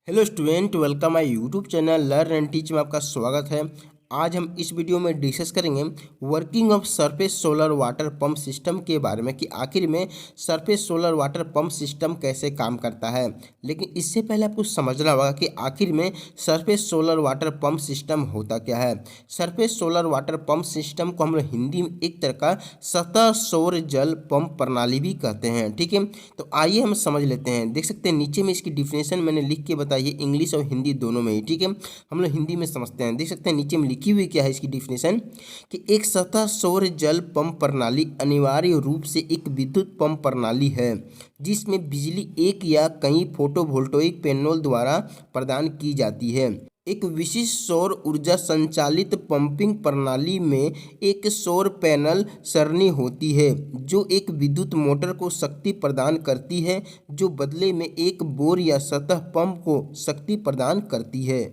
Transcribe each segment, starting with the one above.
Hello student, welcome my YouTube channel learn and teach में आपका स्वागत है। आज हम इस वीडियो में डिस्कस करेंगे working of surface solar water pump system के बारे में कि आखिर में surface solar water pump system कैसे काम करता है। लेकिन इससे पहले आपको समझना होगा कि आखिर में surface solar water pump system होता क्या है। Surface solar water pump system को हम लोग हिंदी में एक तरह का सतह सौर जल पंप प्रणाली भी कहते हैं। ठीक है, तो आइए हम समझ लेते हैं। देख सकते हैं नीचे में इसकी डिफिनेशन मैंने लिख के बताई है, इंग्लिश और हिंदी दोनों में ही। ठीक है, हम लोग हिंदी में समझते हैं। देख सकते हैं नीचे में लिखी हुई क्या है इसकी डिफिनेशन कि एक सतह सौर जल पंप प्रणाली अनिवार्य रूप से एक विद्युत पंप प्रणाली है जिसमें बिजली एक या कई फोटोवोल्टाइक पैनल द्वारा प्रदान की जाती है। एक विशिष्ट सौर ऊर्जा संचालित पंपिंग प्रणाली में एक सौर पैनल सरणी होती है जो एक विद्युत मोटर को शक्ति प्रदान करती है, जो बदले में एक बोर या सतह पंप को शक्ति प्रदान करती है।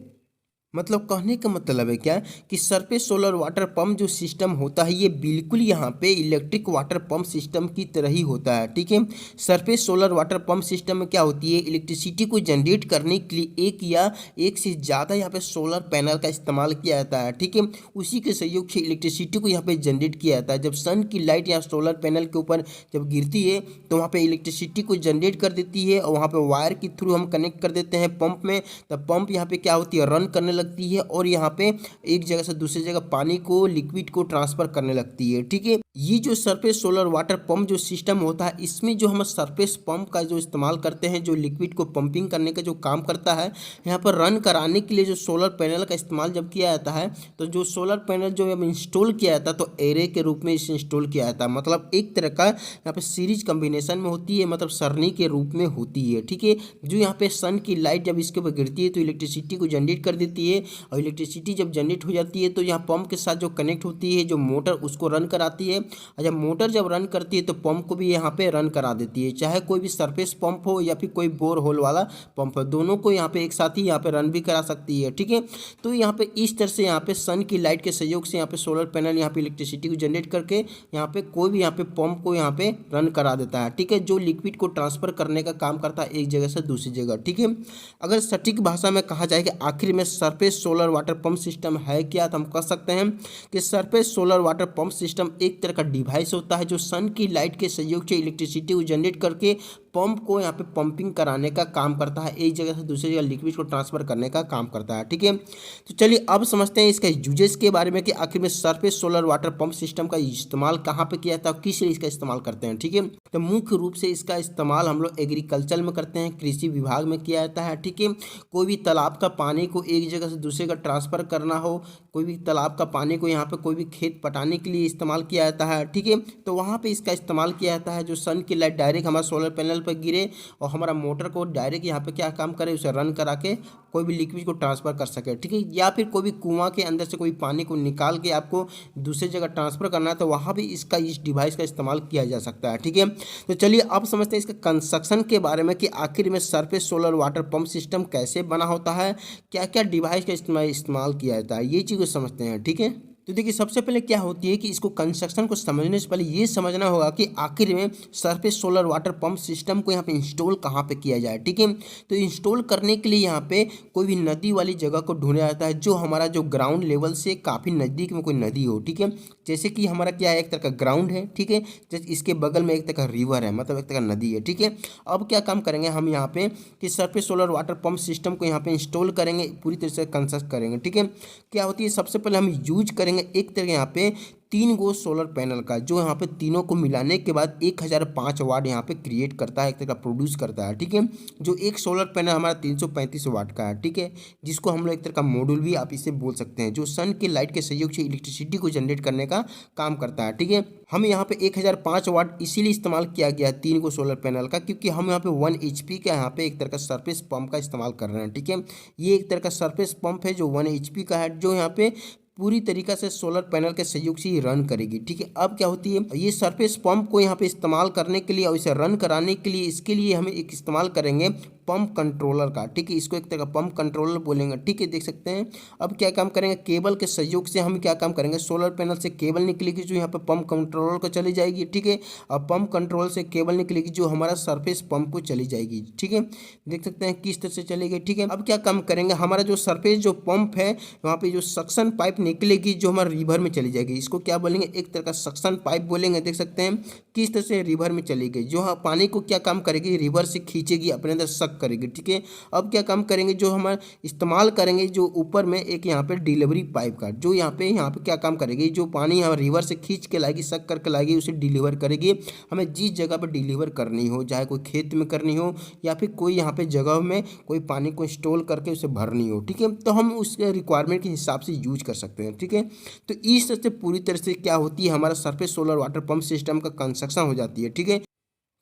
मतलब कहने का मतलब है क्या कि सरफेस सोलर वाटर पंप जो सिस्टम होता है ये बिल्कुल यहाँ पे इलेक्ट्रिक वाटर पंप सिस्टम की तरह ही होता है। ठीक है, surface solar water pump system में क्या होती है, इलेक्ट्रिसिटी को जनरेट करने के लिए एक या एक से ज़्यादा यहाँ पे सोलर पैनल का इस्तेमाल किया जाता है। ठीक है, उसी के सहयोग से इलेक्ट्रिसिटी को यहाँ पे जनरेट किया जाता है। जब सन की लाइट या सोलर पैनल के ऊपर जब गिरती है तो वहाँ पे इलेक्ट्रिसिटी को जनरेट कर देती है और वहाँ पे वायर के थ्रू हम कनेक्ट कर देते हैं पंप में। तब पंप यहाँ पे क्या होती है, रन करने लगती है और यहाँ पे एक जगह से दूसरी जगह पानी को, लिक्विड को ट्रांसफर करने लगती है। ठीक है, ये जो सरफेस सोलर वाटर पंप जो सिस्टम होता है इसमें जो हम सरफेस पंप का जो इस्तेमाल करते हैं, जो लिक्विड को पंपिंग करने का जो काम करता है, यहाँ पर रन कराने के लिए जो सोलर पैनल का इस्तेमाल जब किया जाता है तो जो सोलर पैनल जो इंस्टॉल किया जाता है तो एरे के रूप में इसे इंस्टॉल किया जाता है। मतलब एक तरह का यहाँ पे सीरीज कॉम्बिनेशन में होती है, मतलब सरणी के रूप में होती है। ठीक है, जो यहाँ पे सन की लाइट जब इसके ऊपर गिरती है तो इलेक्ट्रिसिटी को जनरेट कर देती है और इलेक्ट्रिसिटी जब जनरेट हो जाती है तो यहाँ पंप के साथ जो कनेक्ट होती है, जो मोटर उसको रन कराती है। और जब मोटर जब रन करती है तो पंप को भी यहाँ पे रन करा देती है, चाहे कोई भी सरफेस पंप हो या फिर कोई बोर होल वाला पंप हो, दोनों को यहाँ पे एक साथ ही यहाँ पे रन भी करा सकती है। ठीक है, तो यहाँ पे इस तरह से यहाँ पे सन की लाइट के सहयोग से यहाँ पे सोलर पैनल यहाँ पे इलेक्ट्रिसिटी को जनरेट करके यहाँ पे कोई भी यहाँ पे पंप को यहाँ पे रन करा देता है। ठीक है, जो लिक्विड को ट्रांसफर करने का काम करता है एक जगह से दूसरी जगह। ठीक है, अगर सटीक भाषा में कहा जाए कि आखिर में surface solar water pump system है क्या, तो हम कह सकते हैं कि surface solar water pump system एक तरह का डिवाइस होता है जो सन की लाइट के सहयोग से इलेक्ट्रिसिटी को जनरेट करके पंप को यहाँ पे पंपिंग कराने का काम करता है, एक जगह से दूसरी जगह लिक्विड को ट्रांसफर करने का काम करता है। ठीक है, तो चलिए अब समझते हैं इसका यूजेस के बारे में कि आखिर में surface solar water pump system का इस्तेमाल कहाँ पे किया जाता है, किस लिए इसका इस्तेमाल करते हैं। ठीक है, तो मुख्य रूप से इसका इस्तेमाल हम लोग एग्रीकल्चर में करते हैं, कृषि विभाग में किया जाता है। ठीक है, कोई भी तालाब का पानी को एक जगह से दूसरे जगह ट्रांसफर करना हो, कोई भी तालाब का पानी को यहाँ पे कोई भी खेत पटाने के लिए इस्तेमाल किया जाता है। ठीक है, तो वहाँ पे इसका इस्तेमाल किया जाता है, जो सन की लाइट डायरेक्ट हमारा सोलर पैनल पर गिरे और हमारा मोटर को डायरेक्ट यहाँ पे क्या काम करे, उसे रन करा के कोई भी लिक्विड को ट्रांसफर कर सके। ठीक है, या फिर कोई भी कुआं के अंदर से कोई पानी को निकाल के आपको दूसरी जगह ट्रांसफर करना है तो वहाँ भी इस डिवाइस का इस्तेमाल किया जा सकता है। ठीक है, तो चलिए अब समझते हैं इसके कंस्ट्रक्शन के बारे में कि आखिर में surface solar water pump system कैसे बना होता है, क्या क्या डिवाइस का इस्तेमाल किया जाता है, ये चीज़ को समझते हैं। ठीक है, तो देखिए सबसे पहले क्या होती है कि इसको कंस्ट्रक्शन को समझने से पहले ये समझना होगा कि आखिर में surface solar water pump system को यहाँ पे इंस्टॉल कहाँ पे किया जाए। ठीक है, तो इंस्टॉल करने के लिए यहाँ पे कोई भी नदी वाली जगह को ढूंढा जाता है जो हमारा जो ग्राउंड लेवल से काफ़ी नज़दीक में कोई नदी हो। ठीक है, जैसे कि हमारा क्या है, एक तरह का ग्राउंड है। ठीक है, जैसे इसके बगल में एक तरह का रिवर है, मतलब एक तरह का नदी है। ठीक है, अब क्या काम करेंगे हम यहाँ पे कि surface solar water pump system को यहाँ पे इंस्टॉल करेंगे, पूरी तरह से कंस्ट्रक्ट करेंगे। ठीक है, क्या होती है, सबसे पहले हम यूज करेंगे एक तरह यहाँ पे 3 गो सोलर पैनल का, जो यहाँ पे तीनों को मिलाने के बाद 1005 वाट यहाँ पे क्रिएट करता है, एक तरह का प्रोड्यूस करता है। ठीक है, जो एक सोलर पैनल हमारा 335 वाट का है। ठीक है, जिसको हम लोग एक तरह का मॉड्यूल भी आप इसे बोल सकते हैं, जो सन के लाइट के सहयोग से इलेक्ट्रिसिटी को जनरेट करने का काम करता है। ठीक है, हम यहाँ पे 1005 वाट इसीलिए इस्तेमाल किया गया 3 गो सोलर पैनल का, क्योंकि हम यहाँ पे 1 HP का यहाँ पे एक तरह का सरफेस पंप का इस्तेमाल कर रहे हैं। ठीक है, ये एक तरह का सरफेस पंप है जो 1 HP का है, जो यहाँ पे पूरी तरीका से सोलर पैनल के सहयोग से ही रन करेगी। ठीक है, अब क्या होती है, ये सरफेस पंप को यहाँ पे इस्तेमाल करने के लिए और इसे रन कराने के लिए इसके लिए हम एक इस्तेमाल करेंगे पंप कंट्रोलर का, ठीक है, इसको एक तरह का पंप कंट्रोलर बोलेंगे, ठीक है, देख सकते हैं। अब क्या काम करेंगे, केबल के सहयोग से हम क्या काम करेंगे, सोलर पैनल से केबल निकलेगी जो यहाँ पे पंप कंट्रोलर को चली जाएगी, ठीक है, और पंप कंट्रोल से केबल निकलेगी जो हमारा सरफेस पंप को चली जाएगी, ठीक है, देख सकते हैं किस तरह से चलेगी, ठीक है। अब क्या काम करेंगे, हमारा जो सरफेस जो पंप है वहाँ पे जो सक्शन पाइप निकलेगी जो हमारा रिवर में चली जाएगी, इसको क्या बोलेंगे, एक तरह का सक्शन पाइप बोलेंगे, देख सकते हैं किस तरह से रिवर में चलेगी, जो पानी को क्या काम करेगी, रिवर से खींचेगी, अपने अंदर सक करेगी, ठीक है। अब क्या काम करेंगे, जो हमारा इस्तेमाल करेंगे जो ऊपर में एक यहाँ पे डिलीवरी पाइप का, जो यहाँ पे क्या काम करेगी, जो पानी यहाँ रिवर से खींच के लाएगी, सक करके लाएगी, उसे डिलीवर करेगी हमें जिस जगह पर डिलीवर करनी हो, चाहे कोई खेत में करनी हो या फिर कोई यहाँ पे जगह में कोई पानी को स्टोर करके उसे भरनी हो, ठीक है, तो हम उसके रिक्वायरमेंट के हिसाब से यूज कर सकते हैं, ठीक है। तो इस तरह से पूरी तरह से क्या होती है, हमारा surface solar water pump system का कंस्ट्रक्शन हो जाती है, ठीक है।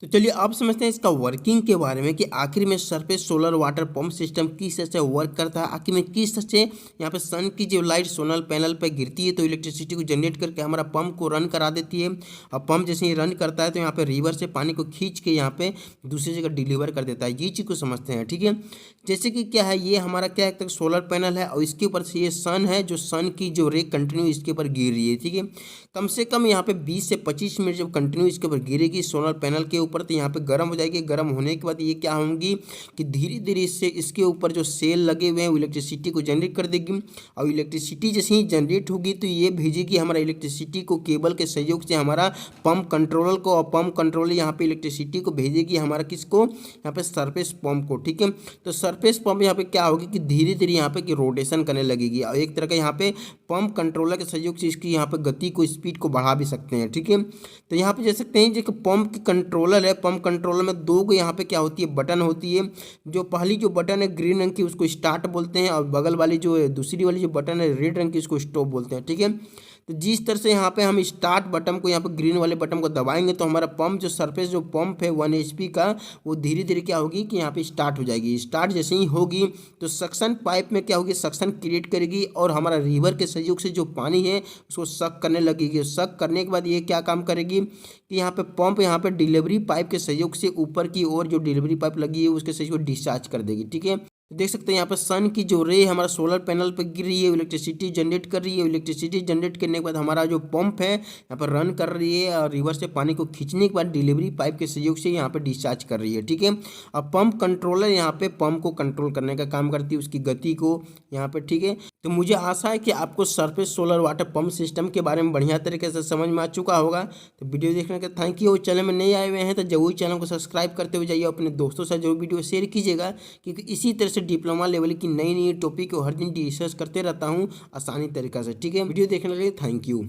तो चलिए अब समझते हैं इसका वर्किंग के बारे में कि आखिर में surface solar water pump system किस तरह से वर्क करता है, आखिर में किस तरह से यहाँ पे सन की जो लाइट सोलर पैनल पे गिरती है तो इलेक्ट्रिसिटी को जनरेट करके हमारा पंप को रन करा देती है। और पंप जैसे ही रन करता है तो यहाँ पे रिवर से पानी को खींच के यहाँ पे दूसरी जगह डिलीवर कर देता है, ये चीज़ को समझते हैं, ठीक है। जैसे कि क्या है, ये हमारा क्या है, तक सोलर पैनल है और इसके ऊपर से ये सन है, जो सन की जो रे कंटिन्यू इसके ऊपर गिर रही है, ठीक है। कम से कम यहाँ पे 20 से 25 मिनट जब कंटिन्यू इसके ऊपर गिरेगी सोलर पैनल के ऊपर तो यहाँ पे गर्म हो जाएगी। गर्म होने के बाद ये क्या होंगी कि धीरे धीरे इससे इसके ऊपर जो सेल लगे हुए हैं वो इलेक्ट्रिसिटी को जनरेट कर देगी और इलेक्ट्रिसिटी जैसे ही जनरेट होगी तो ये भेजेगी हमारा इलेक्ट्रिसिटी को केबल के सहयोग से हमारा पंप कंट्रोलर को, और पंप कंट्रोलर यहाँ पे इलेक्ट्रिसिटी को भेजेगी हमारा किसको, यहाँ पे सरफेस पंप को, ठीक है। तो सरफेस पंप यहाँ पे क्या होगी कि धीरे धीरे यहाँ पे कि रोटेशन करने लगेगी और एक तरह का यहाँ पे पंप कंट्रोलर के सहयोग से इसकी यहाँ पे गति को, स्पीड को बढ़ा भी सकते हैं, ठीक है। तो यहाँ पे देख सकते हैं जो पंप की कंट्रोलर है, पंप कंट्रोलर में दो को यहाँ पे क्या होती है, बटन होती है। जो पहली जो बटन है ग्रीन रंग की उसको स्टार्ट बोलते हैं और बगल वाली जो है दूसरी वाली जो बटन है रेड रंग की उसको स्टॉप बोलते हैं, ठीक है। तो जिस तरह से यहाँ पे हम स्टार्ट बटन को, यहाँ पे ग्रीन वाले बटन को दबाएंगे तो हमारा पंप जो सरफेस जो पंप है 1 HP का वो धीरे धीरे क्या होगी कि यहाँ पे स्टार्ट हो जाएगी। स्टार्ट जैसे ही होगी तो सक्शन पाइप में क्या होगी, सक्शन क्रिएट करेगी और हमारा रिवर के सहयोग से जो पानी है उसको सक करने लगेगी। सक करने के बाद ये क्या काम करेगी कि यहाँ पे पंप यहाँ पे डिलीवरी पाइप के सहयोग से ऊपर की ओर जो डिलीवरी पाइप लगी है उसके सहयोग डिस्चार्ज कर देगी, ठीक है। देख सकते हैं यहाँ पर सन की जो रे हमारा सोलर पैनल पर गिर रही है, इलेक्ट्रिसिटी जनरेट कर रही है। इलेक्ट्रिसिटी जनरेट करने के बाद हमारा जो पंप है यहाँ पर रन कर रही है और रिवर से पानी को खींचने के बाद डिलीवरी पाइप के सहयोग से यहाँ पे डिस्चार्ज कर रही है, ठीक है। अब पंप कंट्रोलर यहाँ पे पंप को कंट्रोल करने का काम करती है, उसकी गति को यहाँ पे, ठीक है। तो मुझे आशा है कि आपको surface solar water pump system के बारे में बढ़िया तरीके से समझ में आ चुका होगा। तो वीडियो देखने का थैंक यू। चैनल में नए आए हुए हैं तो जरूर चैनल को सब्सक्राइब करते हुए जाइए, अपने दोस्तों से जरूर वीडियो शेयर कीजिएगा क्योंकि इसी तरह से डिप्लोमा लेवल की नई नई टॉपिक को हर दिन डिस्कस करते रहता हूँ आसानी तरीका से, ठीक है। वीडियो देखने के लिए थैंक यू।